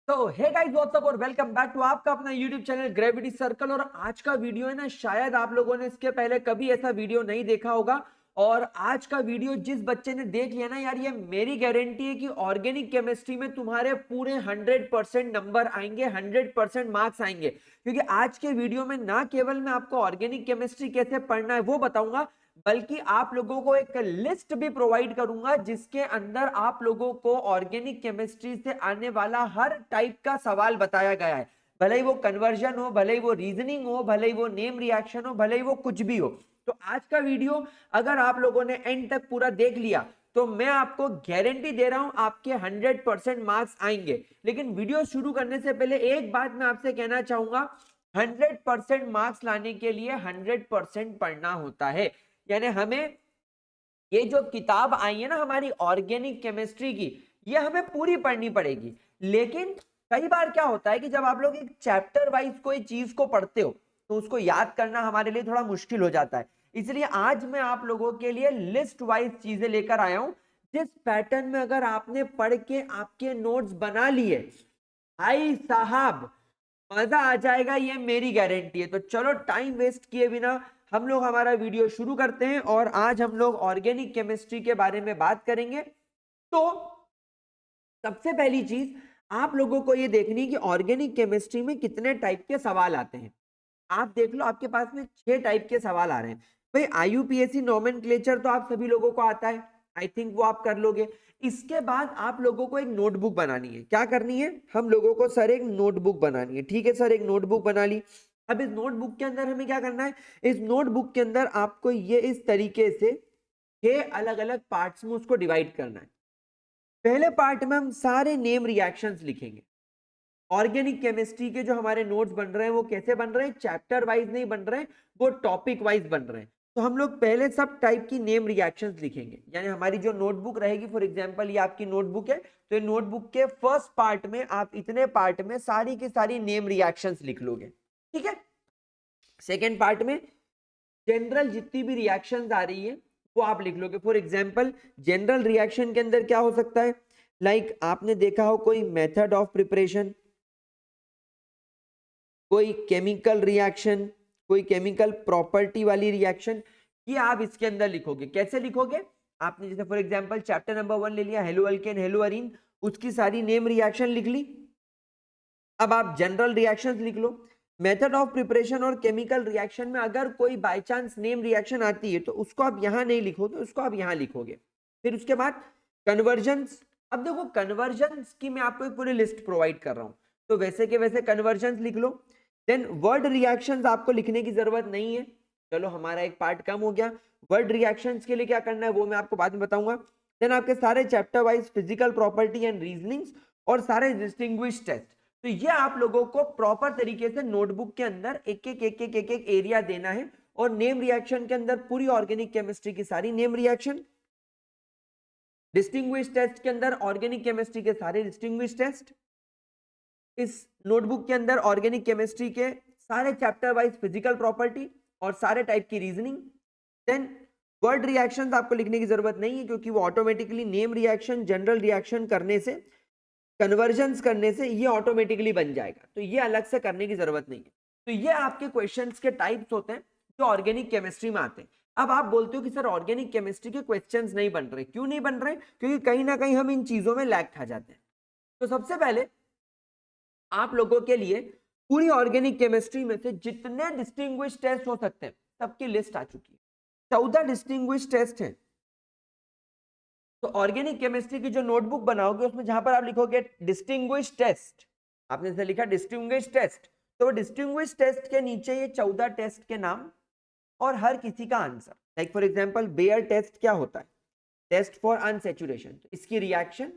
तो hey guys what's up और welcome back to आपका अपना YouTube चैनल ग्रेविटी सर्कल। और आज का वीडियो है ना, शायद आप लोगों ने इसके पहले कभी ऐसा वीडियो नहीं देखा होगा। और आज का वीडियो जिस बच्चे ने देख लिया ना यार, ये मेरी गारंटी है कि ऑर्गेनिक केमिस्ट्री में तुम्हारे पूरे 100% नंबर आएंगे, 100% मार्क्स आएंगे। क्योंकि आज के वीडियो में ना केवल मैं आपको ऑर्गेनिक केमिस्ट्री कैसे पढ़ना है वो बताऊंगा, बल्कि आप लोगों को एक लिस्ट भी प्रोवाइड करूंगा जिसके अंदर आप लोगों को ऑर्गेनिक केमिस्ट्री से आने वाला हर टाइप का सवाल बताया गया है। भले ही वो कन्वर्जन हो, भले ही वो रीजनिंग हो, भले ही वो नेम रिएक्शन हो, भले ही वो कुछ भी हो। तो आज का वीडियो अगर आप लोगों ने एंड तक पूरा देख लिया तो मैं आपको गारंटी दे रहा हूं आपके 100% मार्क्स आएंगे। लेकिन वीडियो शुरू करने से पहले एक बात मैं आपसे कहना चाहूंगा, 100% मार्क्स लाने के लिए 100% पढ़ना होता है। यानी हमें ये जो किताब आई है ना हमारी ऑर्गेनिक केमिस्ट्री की, ये हमें पूरी पढ़नी पड़ेगी। लेकिन कई बार क्या होता है कि जब आप लोग एक चैप्टर वाइज कोई चीज को पढ़ते हो तो उसको याद करना हमारे लिए थोड़ा मुश्किल हो जाता है। इसलिए आज मैं आप लोगों के लिए लिस्ट वाइज चीजें लेकर आया हूं, जिस पैटर्न में अगर आपने पढ़ के आपके नोट्स बना लिए भाई साहब, मजा आ जाएगा, ये मेरी गारंटी है। तो चलो टाइम वेस्ट किए बिना हम लोग हमारा वीडियो शुरू करते हैं। और आज हम लोग ऑर्गेनिक केमिस्ट्री के बारे में बात करेंगे। तो सबसे पहली चीज आप लोगों को ये देखनी है कि ऑर्गेनिक केमिस्ट्री में कितने टाइप के सवाल आते हैं। आप देख लो, आपके पास में 6 टाइप के सवाल आ रहे हैं। भाई आईयूपीएससी नोमेनक्लेचर तो आप सभी लोगों को आता है, आई थिंक वो आप कर लोगे। इसके बाद आप लोगों को एक नोटबुक बनानी है। क्या करनी है? हम लोगों को सर एक नोटबुक बनानी है। ठीक है सर, एक नोटबुक बना ली। अब इस नोटबुक के अंदर हमें क्या करना है? इस नोटबुक के अंदर आपको ये इस तरीके से 6 अलग अलग पार्ट्स में उसको डिवाइड करना है। पहले पार्ट में हम सारे नेम रिएक्शंस लिखेंगे। ऑर्गेनिक केमिस्ट्री के जो हमारे नोट्स बन रहे हैं वो कैसे बन रहे हैं? चैप्टर वाइज नहीं बन रहे हैं, वो टॉपिक वाइज बन रहे हैं। तो हम लोग पहले सब टाइप की नेम रिएक्शंस लिखेंगे। यानी हमारी जो नोटबुक रहेगी, फॉर एग्जांपल ये आपकी नोटबुक है, तो ये नोटबुक के फर्स्ट पार्ट में आप इतने पार्ट में सारी की सारी नेम रिएक्शंस लिख लोगे। ठीक है। सेकेंड पार्ट में जनरल जितनी भी रिएक्शंस आ रही है वो आप लिख लोगे। फॉर एग्जांपल जनरल रिएक्शन के अंदर क्या हो सकता है? लाइक आपने देखा हो कोई मेथड ऑफ प्रिपरेशन, कोई केमिकल रिएक्शन, कोई केमिकल प्रॉपर्टी वाली रिएक्शन, ये आप इसके अंदर लिखोगे। कैसे लिखोगे? आपने जैसे फॉर एग्जांपल चैप्टर नंबर 1 ले लिया, हेलो अल्केन हेलो अरीन, उसकी सारी नेम रिएक्शन लिख ली। अब आप जनरल रिएक्शंस लिख लो। मेथड ऑफ प्रिपरेशन और केमिकल रिएक्शन में अगर कोई बाय चांस नेम रिएक्शन आती है तो उसको आप यहां नहीं लिखोगे, उसको आप यहां लिखोगे। फिर उसके बाद कन्वर्जन्स। अब देखो कन्वर्जन्स की मैं आपको एक पूरी लिस्ट प्रोवाइड कर रहा हूं, तो वैसे के वैसे कन्वर्जन्स लिख लो। देन वर्ड रिएक्शंस आपको लिखने की जरूरत नहीं है, चलो हमारा एक पार्ट कम हो गया। वर्ड रिएक्शंस के लिए क्या करना है वो मैं आपको बाद में बताऊंगा। देन आपके सारे chapter wise physical property and reasonings और सारे डिस्टिंग्विश टेस्ट। तो ये आप लोगों को प्रॉपर तरीके से नोटबुक के अंदर एक एक एरिया देना है। और नेम रिएक्शन के अंदर पूरी ऑर्गेनिक केमिस्ट्री की सारी नेम रिएक्शन, डिस्टिंग्विश टेस्ट के अंदर ऑर्गेनिक केमिस्ट्री के सारे डिस्टिंग्विश टेस्ट, इस नोटबुक के अंदर ऑर्गेनिक केमिस्ट्री के सारे चैप्टर वाइज फिजिकल प्रॉपर्टी और सारे टाइप की रीजनिंग। देन वर्ड रिएक्शंस आपको लिखने की जरूरत नहीं है, क्योंकि वो automatically name reaction general reaction करने से, कन्वर्जन्स करने से ये ऑटोमेटिकली बन जाएगा, तो ये अलग से करने की जरूरत नहीं है। तो ये आपके क्वेश्चंस के टाइप्स होते हैं जो ऑर्गेनिक केमिस्ट्री में आते हैं। अब आप बोलते हो कि सर ऑर्गेनिक केमिस्ट्री के क्वेश्चंस नहीं बन रहे, क्यों नहीं बन रहे? क्योंकि कहीं ना कहीं हम इन चीजों में लैग खा जाते हैं। तो सबसे पहले आप लोगों के लिए पूरी ऑर्गेनिक केमिस्ट्री में से जितने डिस्टिंग्विश टेस्ट हो सकते हैं सबकी लिस्ट आ चुकी है। 14 डिस्टिंग्विश टेस्ट हैं। तो ऑर्गेनिक केमिस्ट्री की जो नोटबुक बनाओगे उसमें जहां पर आप लिखोगे डिस्टिंग्विश टेस्ट, आपने जैसे लिखा डिस्टिंग्विश टेस्ट, तो डिस्टिंग्विश टेस्ट के नीचे ये 14 टेस्ट के नाम और हर किसी का answer. Like for example Baeyer test क्या होता है? टेस्ट फॉर अनसैचुरेशन, इसकी रिएक्शन,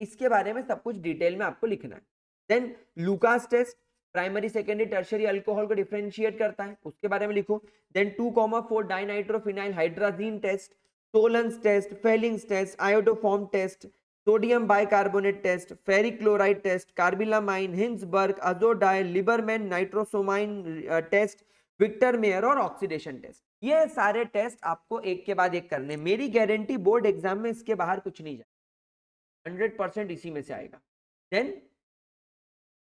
इसके बारे में सब कुछ डिटेल में आपको लिखना है। Then Lucas test primary secondary tertiary alcohol को डिफरेंशिएट करता है, उसके बारे में लिखो। Then 2,4 dinitrophenyl hydrazine test, Tollens test, Fehling's test, iodoform test, sodium bicarbonate test, ferric chloride test, carbylamine, Hinsberg, azo dye, Liebermann nitrosamine test, Victor Meyer और oxidation test. ये सारे टेस्ट आपको एक के बाद एक करने। मेरी गारंटी बोर्ड एग्जाम में इसके बाहर कुछ नहीं जाए, 100% इसी में से आएगा। देन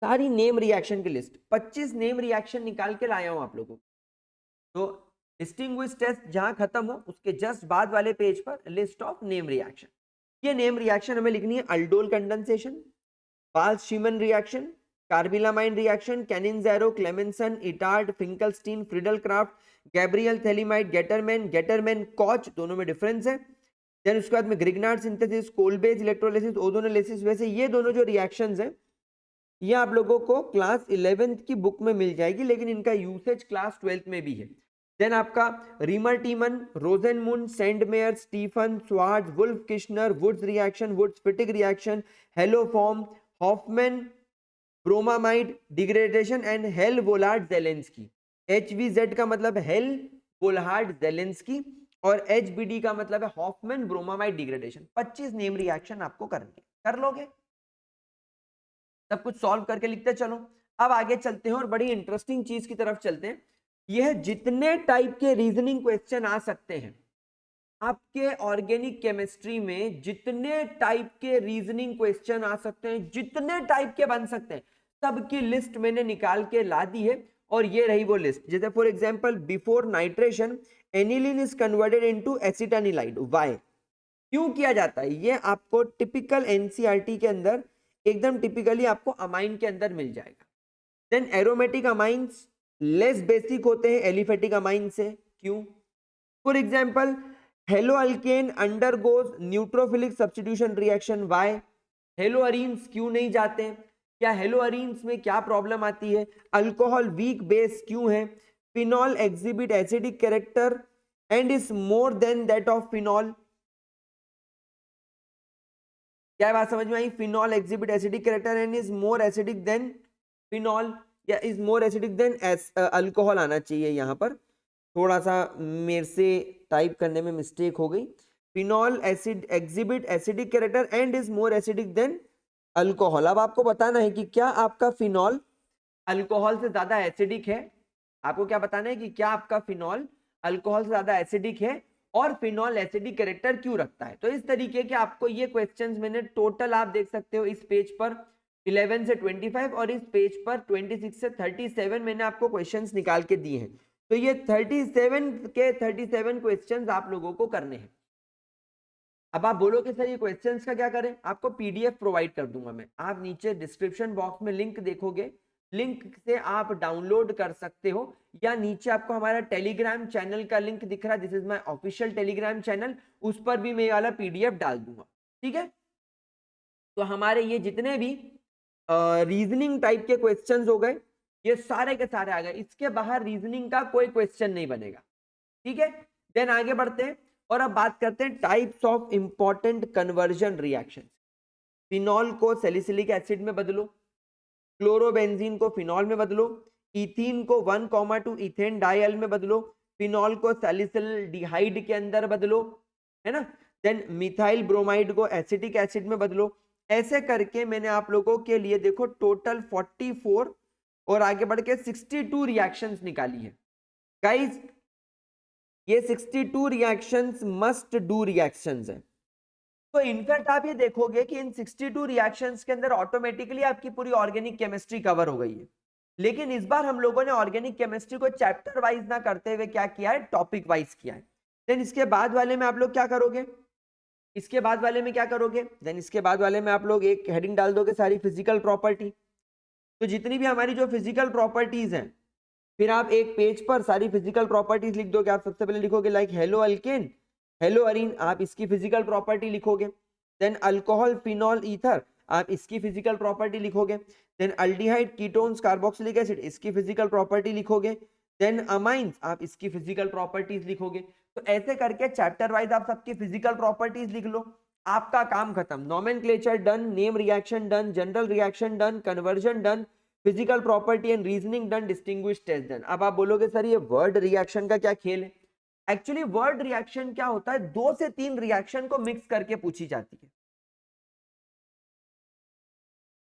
सारी नेम रिएक्शन की लिस्ट, 25 नेम रिएक्शन निकाल के लाया हूं आप लोगों को। तो डिस्टिंग्विश टेस्ट जहां खत्म हो उसके जस्ट बाद वाले पेज पर लिस्ट ऑफ नेम रिएक्शन। ये नेम रिएक्शन हमें लिखनी है aldol condensation, Balz Schiemann reaction, carbylamine reaction, Cannizzaro, Clemmensen, Etard, Finkelstein, Friedel Crafts, Gabriel phthalimide, Gattermann Koch, दोनों में डिफरेंस है। देन उसके बाद में Grignard synthesis, Kolbe's electrolysis, ozonolysis. वैसे ये दोनों जो रिएक्शंस हैं ये आप लोगों को क्लास 11th की बुक में मिल जाएगी, लेकिन इनका यूसेज क्लास 12th में भी है। देन आपका Reimer Tiemann, Rosenmund, Sandmeyer, Stephen, Swarts, Wolff Kishner, Wurtz reaction, Wurtz Fittig reaction, haloform, Hofmann, bromamide degradation and Hell Volhard Zelinsky. HVZ का मतलब हेल वोलार्ड जेलेंस्की और HBD का मतलब है Hofmann bromamide degradation. 25 name reaction आपको करनी है, कर लोगे? सब कुछ सॉल्व करके लिखते चलो। अब आगे चलते हैं और बड़ी इंटरेस्टिंग चीज की तरफ चलते हैं। यह जितने टाइप के रीजनिंग क्वेश्चन आ सकते हैं आपके ऑर्गेनिक केमिस्ट्री में, जितने टाइप के रीजनिंग क्वेश्चन आ सकते हैं, जितने टाइप के बन सकते हैं, सबकी लिस्ट मैंने निकाल के ला दी है। और ये रही वो लिस्ट। जैसे for example, before nitration aniline is converted into acetanilide. Why, क्यों किया जाता है? ये आपको टिपिकल एनसीईआरटी के अंदर एकदम टिपिकली आपको अमाइन के अंदर मिल जाएगा। Then aromatic amines less basic होते हैं एलिफेटिक अमाइन से। क्यों? For example, halo alkane undergoes nucleophilic substitution reaction. Why? Halo arenes क्यों नहीं जाते? क्या हेलो अरीन्स में क्या प्रॉब्लम आती है? अल्कोहल वीक बेस क्यों है? Phenol exhibit acidic character and is more than that of phenol. क्या बात समझ में आई? Phenol exhibit acidic character and is more acidic than phenol, या is more acidic than alcohol आना चाहिए। यहां पर थोड़ा सा मेरे से टाइप करने में मिस्टेक हो गई। Phenol acid exhibit acidic character and is more acidic than alcohol. अब आपको बताना है कि क्या आपका फिनॉल अल्कोहल से ज्यादा एसिडिक है। आपको क्या बताना है कि क्या आपका फिनॉल अल्कोहल से ज्यादा एसिडिक है और फिनॉल एसिडिक कैरेक्टर क्यों रखता है। तो इस तरीके के आपको ये क्वेश्चंस मैंने टोटल आप देख सकते हो इस पेज पर 11 से 25 और इस पेज पर 26 से 37 मैंने आपको क्वेश्चंस निकाल के दिए हैं। तो ये 37 के 37 क्वेश्चंस आप लोगों को करने हैं। अब आप बोलोगे सर ये क्वेश्चंस का क्या करें? आपको पीडीएफ प्रोवाइड कर दूंगा मैं। आप नीचे डिस्क्रिप्शन बॉक्स में लिंक देखोगे, लिंक से आप डाउनलोड कर सकते हो, या नीचे आपको हमारा टेलीग्राम चैनल का लिंक दिख रहा है, this is my official Telegram channel, उस पर भी मैं ये वाला पीडीएफ डाल दूंगा। ठीक है, तो हमारे ये जितने भी रीजनिंग टाइप के क्वेश्चंस हो गए ये सारे के सारे आ गए। इसके बाहर रीजनिंग का कोई क्वेश्चन नहीं बनेगा। ठीक है, देन आगे बढ़ते हैं और अब बात करते हैं types of important conversion reaction. Phenol को सैलिसिलिक एसिड में बदलो, क्लोरोबेंजीन को फिनॉल में बदलो, इथीन को 1,2 इथेन डाइल में बदलो, फिनॉल को सैलिसिलडिहाइड के अंदर बदलो, है ना। देन मिथाइल ब्रोमाइड को एसिटिक एसिड में बदलो। ऐसे करके मैंने आप लोगों के लिए देखो टोटल 44 और आगे बढ़ के 62 रिएक्शंस निकाली है गाइस। ये 62 रिएक्शंस मस्ट डू रिएक्शंस है। तो इनफैक्ट आप ये देखोगे कि इन 62 रिएक्शंस के अंदर ऑटोमेटिकली आपकी पूरी ऑर्गेनिक केमिस्ट्री कवर हो गई है। लेकिन इस बार हम लोगों ने ऑर्गेनिक केमिस्ट्री को चैप्टर वाइज ना करते हुए क्या किया है, टॉपिक वाइज किया है। देन इसके बाद वाले में आप लोग क्या करोगे? इसके बाद वाले में क्या करोगे? देन इसके बाद वाले में आप लोग एक हेडिंग डाल दोगे सारी फिजिकल प्रॉपर्टी। तो जितनी भी हमारी जो फिजिकल प्रॉपर्टीज हैं, फिर आप एक पेज पर सारी फिजिकल प्रॉपर्टीज लिख दोगे। आप सबसे पहले लिखोगे like halo alkane, halo arene, आप इसकी फिजिकल प्रॉपर्टी लिखोगे। देन अल्कोहल फिनॉल ईथर, आप इसकी फिजिकल प्रॉपर्टी लिखोगे। Then aldehyde ketones carboxylic acid, इसकी फिजिकल प्रॉपर्टी लिखोगे। देन अमाइंस, आप इसकी फिजिकल प्रॉपर्टीज लिखोगे। तो ऐसे करके चैप्टर वाइज आप सबकी फिजिकल प्रॉपर्टीज लिख लो, आपका काम खत्म। Nomenclature done, name reaction done, general reaction done, conversion done, physical property and reasoning done, distinguish test done. अब आप बोलोगे सर ये वर्ड रिएक्शन का क्या खेल है? एक्चुअली वर्ड रिएक्शन क्या होता है, 2 से 3 रिएक्शन को मिक्स करके पूछी जाती है।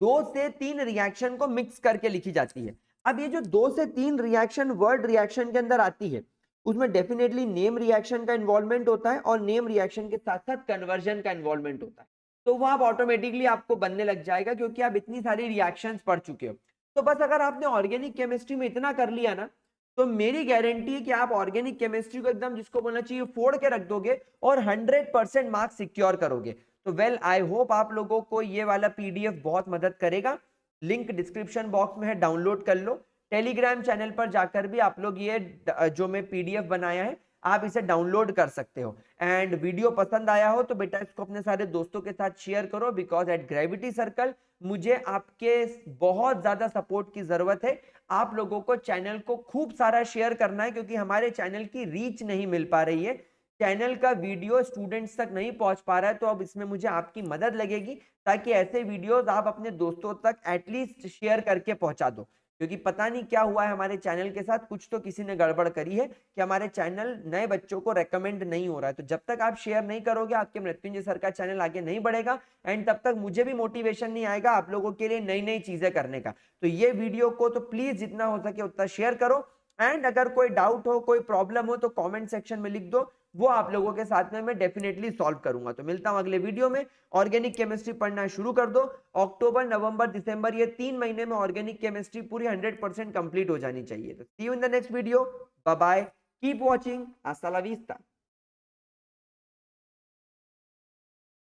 2 से 3 रिएक्शन को मिक्स करके लिखी जाती है। अब ये जो 2 से 3 रिएक्शन वर्ड रिएक्शन के अंदर आती है, उसमें डेफिनेटली नेम रिएक्शन का इन्वॉल्वमेंट होता है और नेम रिएक्शन के साथ साथ कन्वर्जन का इन्वॉल्वमेंट होता है। तो वो आप ऑटोमेटिकली आपको बनने लग जाएगा, क्योंकि आप इतनी सारी रिएक्शंस पढ़ चुके हो। तो बस अगर आपने ऑर्गेनिक केमिस्ट्री में इतना कर लिया ना, तो मेरी गारंटी है कि आप ऑर्गेनिक केमिस्ट्री को एकदम, जिसको बोलना चाहिए, फोड़ के रख दोगे और 100% मार्क्स सिक्योर करोगे। तो वेल, आई होप आप लोगों को ये वाला पीडीएफ बहुत मदद करेगा। लिंक डिस्क्रिप्शन बॉक्स में है, डाउनलोड कर लो। टेलीग्राम चैनल पर जाकर भी आप लोग ये जो मैं पीडीएफ बनाया है, आप इसे डाउनलोड कर सकते हो। एंड वीडियो पसंद आया हो तो बेटा इसको अपने सारे दोस्तों के साथ शेयर करो, बिकॉज एट ग्रेविटी सर्कल मुझे आपके बहुत ज्यादा सपोर्ट की जरूरत है। आप लोगों को चैनल को खूब सारा शेयर करना है, क्योंकि हमारे चैनल की रीच नहीं मिल पा रही है, चैनल का वीडियो स्टूडेंट्स तक नहीं पहुंच पा रहा है। तो अब इसमें मुझे आपकी मदद लगेगी, ताकि ऐसे वीडियोस आप अपने दोस्तों तक एटलीस्ट शेयर करके पहुंचा दो। क्योंकि पता नहीं क्या हुआ है हमारे चैनल के साथ, कुछ तो किसी ने गड़बड़ करी है कि हमारे चैनल नए बच्चों को रेकमेंड नहीं हो रहा है। तो जब तक आप शेयर नहीं करोगे, आपके मृत्युंजय सर का चैनल आगे नहीं बढ़ेगा, एंड तब तक मुझे भी मोटिवेशन नहीं आएगा आप लोगों के लिए नई नई चीजें करने का। तो ये वीडियो को तो प्लीज जितना हो सके उतना शेयर करो। एंड अगर कोई डाउट हो, कोई प्रॉब्लम हो, तो कमेंट सेक्शन में लिख दो, वो आप लोगों के साथ में मैं डेफिनेटली सॉल्व करूंगा। तो मिलता हूं अगले वीडियो में। ऑर्गेनिक केमिस्ट्री पढ़ना शुरू कर दो। अक्टूबर, नवंबर, दिसंबर, ये 3 महीने में ऑर्गेनिक केमिस्ट्री पूरी 100% कंप्लीट हो जानी चाहिए। तो see you in the next video. Bye bye, keep watching, हasta la vista।